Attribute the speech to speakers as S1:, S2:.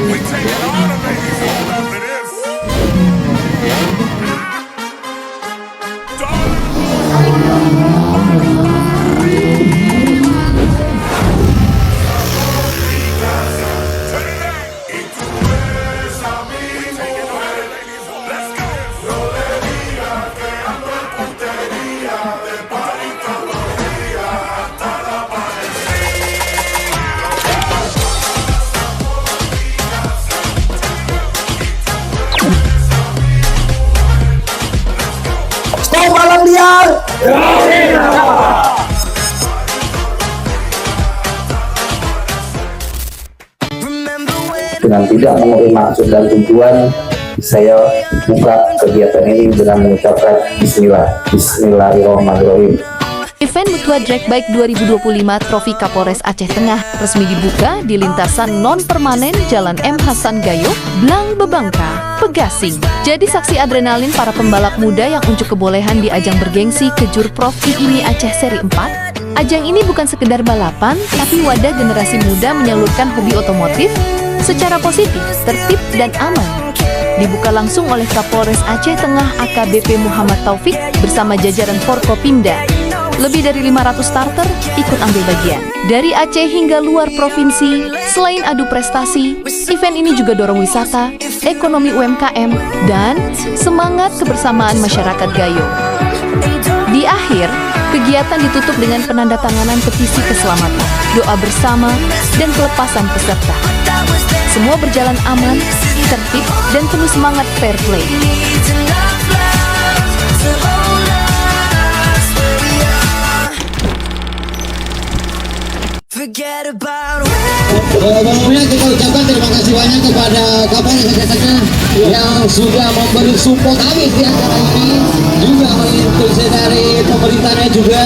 S1: We taking all the ladies home after this.
S2: Stop balap liar. Dengan tidak mengurangi maksud dan tujuan, saya buka kegiatan ini dengan mengucapkan Bismillahirrahmanirrahim.
S3: Event Mutua Drag Bike 2025 Trofi Kapolres Aceh Tengah resmi dibuka di lintasan non-permanen Jalan M. Hasan Gayo, Blang Bebangka, Pegasing. Jadi saksi adrenalin para pembalap muda yang unjuk kebolehan di ajang bergengsi Kejur Prof IMI Aceh Seri 4. Ajang ini bukan sekedar balapan, tapi wadah generasi muda menyalurkan hobi otomotif secara positif, tertib, dan aman. Dibuka langsung oleh Kapolres Aceh Tengah AKBP Muhammad Taufik bersama jajaran Forkopimda. Lebih dari 500 starter ikut ambil bagian. Dari Aceh hingga luar provinsi, selain adu prestasi, event ini juga dorong wisata, ekonomi UMKM, dan semangat kebersamaan masyarakat Gayo. Di akhir, kegiatan ditutup dengan penandatanganan petisi keselamatan, doa bersama, dan pelepasan peserta. Semua berjalan aman, tertib, dan penuh semangat fair play.
S4: Sebelumnya kita ucapkan terima kasih banyak kepada Kapolres Aceh Tengah yang sudah memberi support habis di acara ini, juga mengikuti dari pemerintahnya juga.